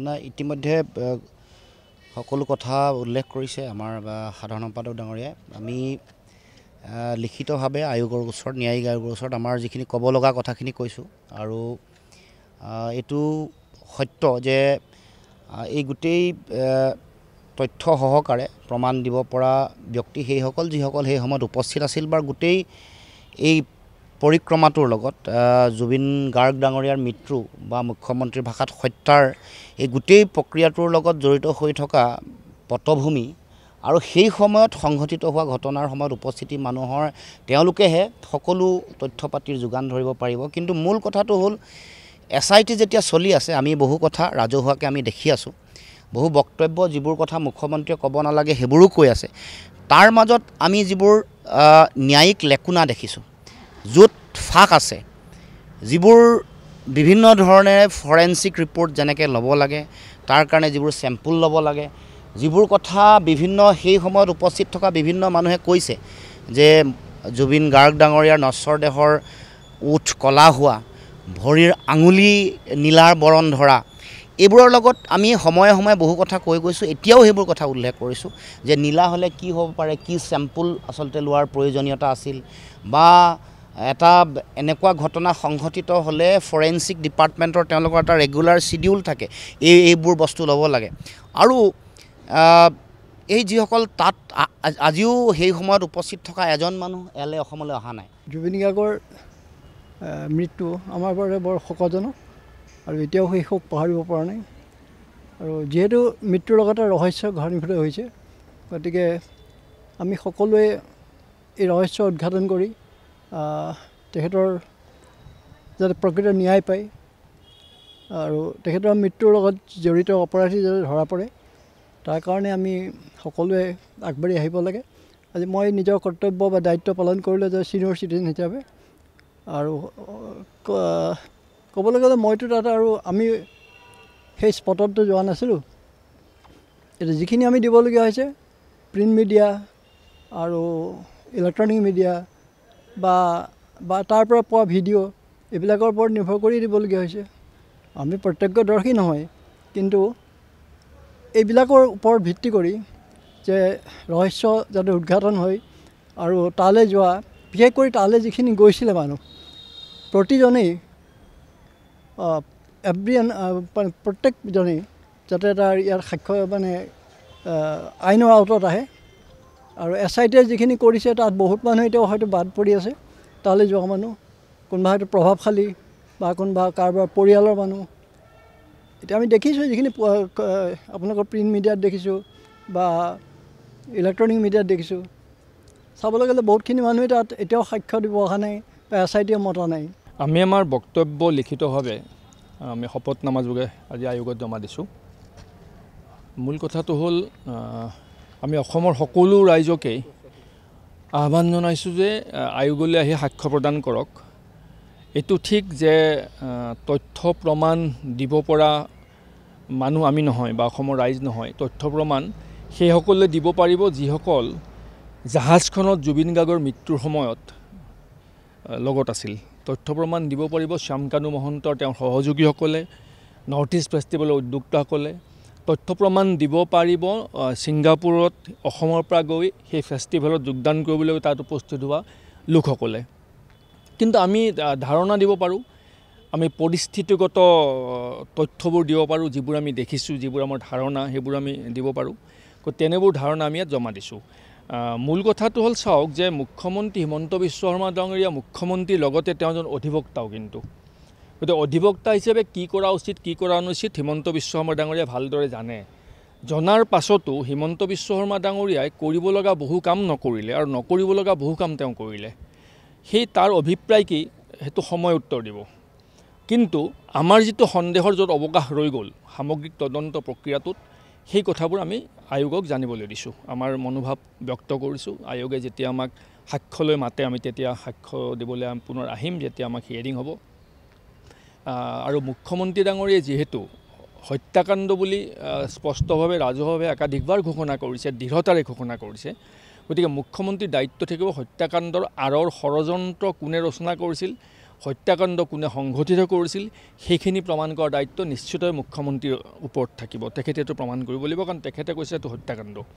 নাই ইতিমধ্যে সকলো কথা উল্লেখ কৰিছে আমাৰ সাধাৰণ সম্পাদক ডাঙৰীয়াই। আমি লিখিতভাৱে আয়োগৰ ওচৰত ন্যায়িক আয়োগৰ ওচৰত আমাৰ যিখিনি ক'ব লগা কথাখিনি কৈছোঁ আৰু এইটো সত্য যে এই গোটেই তথ্য সহকাৰে প্ৰমাণ দিব পৰা ব্যক্তি সেইসকল যিসকল সেই সময়ত উপস্থিত আছিল বা গোটেই এই পৰিক্ৰমাটোৰ লগত জুবিন গাৰ্গ ডাঙৰীয়াৰ মৃত্যু বা মুখ্যমন্ত্ৰীৰ ভাষাত হত্যাৰ এই গোটেই প্ৰক্ৰিয়াটোৰ লগত জড়িত হৈ থকা পটভূমি আৰু সেই সময়ত সংঘটিত হোৱা ঘটনাৰ সময়ত উপস্থিতি মানুহৰ তেওঁলোকেহে সকলো তথ্য পাতিৰ যোগান ধৰিব পাৰিব। কিন্তু মূল কথাটো হ'ল SIT যেতিয়া চলি আছে আমি বহু কথা ৰাজহুৱাকৈ আমি দেখি আছোঁ, বহু বক্তব্য যিবোৰ কথা মুখ্যমন্ত্ৰীয়ে ক'ব নালাগে সেইবোৰো কৈ আছে। তাৰ মাজত আমি যিবোৰ ন্যায়িক লেকুনা দেখিছোঁ, য'ত ফাঁক আছে, যিবোৰ বিভিন্ন ধৰণেৰে ফৰেনচিক ৰিপৰ্ট যেনেকৈ ল'ব লাগে তাৰ কাৰণে যিবোৰ চেম্পুল ল'ব লাগে, যিবোৰ কথা বিভিন্ন সেই সময়ত উপস্থিত থকা বিভিন্ন মানুহে কৈছে যে জুবিন গাৰ্গ ডাঙৰীয়াৰ নশ্বৰ দেহৰ ওঠ কলা হোৱা, ভৰিৰ আঙুলি নীলাৰ বৰণ ধৰা, এইবোৰৰ লগত আমি সময়ে সময়ে বহু কথা কৈ গৈছোঁ। এতিয়াও সেইবোৰ কথা উল্লেখ কৰিছোঁ যে নীলা হ'লে কি হ'ব পাৰে, কি চেম্পুল আচলতে লোৱাৰ প্ৰয়োজনীয়তা আছিল বা এটা এনেকুৱা ঘটনা সংঘটিত হ'লে ফৰেনচিক ডিপাৰ্টমেণ্টৰ তেওঁলোকৰ এটা ৰেগুলাৰ চিডিউল থাকে, এইবোৰ বস্তু ল'ব লাগে। আৰু এই যিসকল তাত আজিও সেই সময়ত উপস্থিত থকা এজন মানুহ ইয়ালৈ অসমলৈ অহা নাই। জুবিন গাৰ্গৰ মৃত্যু আমাৰ বাবে বৰ শোকজনক আৰু এতিয়াও সেই শোক পাহৰিব পৰা নাই। আৰু যিহেতু মৃত্যুৰ লগতে ৰহস্য ঘনীভূত হৈছে, গতিকে আমি সকলোৱে এই ৰহস্য উদ্ঘাটন কৰি তেখেতৰ যাতে প্ৰকৃত ন্যায় পায় আৰু তেখেতৰ মৃত্যুৰ লগত জড়িত অপৰাধী যাতে ধৰা পৰে তাৰ কাৰণে আমি সকলোৱে আগবাঢ়ি আহিব লাগে। আজি মই নিজৰ কৰ্তব্য বা দায়িত্ব পালন কৰিলোঁ যে ছিনিয়ৰ চিটিজেন হিচাপে। আৰু ক'বলৈ গ'লে মইতো তাত আৰু আমি সেই স্পটততো যোৱা নাছিলোঁ। এতিয়া যিখিনি আমি দিবলগীয়া হৈছে প্ৰিণ্ট মিডিয়া আৰু ইলেক্ট্ৰনিক মিডিয়া বা তাৰ পৰা পোৱা ভিডিঅ' এইবিলাকৰ ওপৰত নিৰ্ভৰ কৰি দিবলগীয়া হৈছে। আমি প্ৰত্যক্ষদৰ্শী নহয়, কিন্তু এইবিলাকৰ ওপৰত ভিত্তি কৰি যে ৰহস্য যাতে উদ্ঘাটন হয় আৰু তালৈ যোৱা, বিশেষ কৰি তালৈ যিখিনি গৈছিলে মানুহ প্ৰতিজনেই প্ৰত্যেকজনেই যাতে তাৰ ইয়াৰ সাক্ষ্য আইনৰ আওতাত আহে। আৰু SIT যিখিনি কৰিছে তাত বহুত মানুহ এতিয়াও হয়তো বাদ পৰি আছে তালৈ যোৱা মানুহ, কোনোবা হয়তো প্ৰভাৱশালী বা কোনোবা কাৰোবাৰ পৰিয়ালৰ মানুহ। এতিয়া আমি দেখিছোঁ যিখিনি আপোনালোকৰ প্ৰিণ্ট মিডিয়াত দেখিছোঁ বা ইলেক্ট্ৰনিক মিডিয়াত দেখিছোঁ, চাবলৈ গ'লে বহুতখিনি মানুহে তাত এতিয়াও সাক্ষ্য দিব অহা নাই বা SIT মতা নাই। আমি আমাৰ বক্তব্য লিখিতভাৱে আমি শপতনামা যোগে আজি আয়োগত জমা দিছোঁ। মূল কথাটো হ'ল আমি অসমৰ সকলো ৰাইজকেই আহ্বান জনাইছোঁ যে আয়োগলৈ আহি সাক্ষ্য প্ৰদান কৰক। এইটো ঠিক যে তথ্য প্ৰমাণ দিব পৰা মানুহ আমি নহয় বা অসমৰ ৰাইজ নহয়, তথ্য প্ৰমাণ সেইসকলে দিব পাৰিব যিসকল জাহাজখনত জুবিন গাৰ্গৰ মৃত্যুৰ সময়ত লগত আছিল। তথ্য প্ৰমাণ দিব পাৰিব শ্যামকানু মহন্তৰ তেওঁৰ সহযোগীসকলে, নৰ্থ ইষ্ট ফেষ্টিভেলৰ উদ্যোক্তাসকলে। তথ্য প্ৰমাণ দিব পাৰিব ছিংগাপুৰত অসমৰ পৰা গৈ সেই ফেষ্টিভেলত যোগদান কৰিবলৈ তাত উপস্থিত হোৱা লোকসকলে। কিন্তু আমি ধাৰণা দিব পাৰোঁ, আমি পৰিস্থিতিগত তথ্যবোৰ দিব পাৰোঁ, যিবোৰ আমি দেখিছোঁ, যিবোৰ আমাৰ ধাৰণা সেইবোৰ আমি দিব পাৰোঁ। তেনেবোৰ ধাৰণা আমি ইয়াত জমা দিছোঁ। মূল কথাটো হ'ল চাওক যে মুখ্যমন্ত্ৰী হিমন্ত বিশ্ব শৰ্মা ডাঙৰীয়া মুখ্যমন্ত্ৰীৰ লগতে তেওঁ এজন অধিবক্তাও। কিন্তু গতিকে অধিবক্তা হিচাপে কি কৰা উচিত কি কৰা অনুচিত হিমন্ত বিশ্ব শৰ্মা ডাঙৰীয়াই ভালদৰে জানে। জনাৰ পাছতো হিমন্ত বিশ্ব শৰ্মা ডাঙৰীয়াই কৰিব লগা বহু কাম নকৰিলে আৰু নকৰিব লগা বহু কাম তেওঁ কৰিলে। সেই তাৰ অভিপ্ৰায় কি সেইটো সময় উত্তৰ দিব। কিন্তু আমাৰ যিটো সন্দেহৰ য'ত অৱকাশ ৰৈ গ'ল সামগ্ৰিক তদন্ত প্ৰক্ৰিয়াটোত, সেই কথাবোৰ আমি আয়োগক জানিবলৈ দিছোঁ, আমাৰ মনোভাৱ ব্যক্ত কৰিছোঁ। আয়োগে যেতিয়া আমাক সাক্ষ্যলৈ মাতে আমি তেতিয়া সাক্ষ্য দিবলৈ পুনৰ আহিম যেতিয়া আমাক হিয়াৰিং হ'ব। আৰু মুখ্যমন্ত্ৰী ডাঙৰীয়াই যিহেতু হত্যাকাণ্ড বুলি স্পষ্টভাৱে ৰাজহুৱাভাৱে একাধিকবাৰ ঘোষণা কৰিছে, দৃঢ়তাৰে ঘোষণা কৰিছে, গতিকে মুখ্যমন্ত্ৰীৰ দায়িত্ব থাকিব হত্যাকাণ্ডৰ আঁৰৰ ষড়যন্ত্ৰ কোনে ৰচনা কৰিছিল, হত্যাকাণ্ড কোনে সংঘটিত কৰিছিল সেইখিনি প্ৰমাণ কৰাৰ দায়িত্ব নিশ্চিতভাৱে মুখ্যমন্ত্ৰীৰ ওপৰত থাকিব। তেখেতে এইটো প্ৰমাণ কৰিব লাগিব, কাৰণ তেখেতে কৈছে এইটো হত্যাকাণ্ড।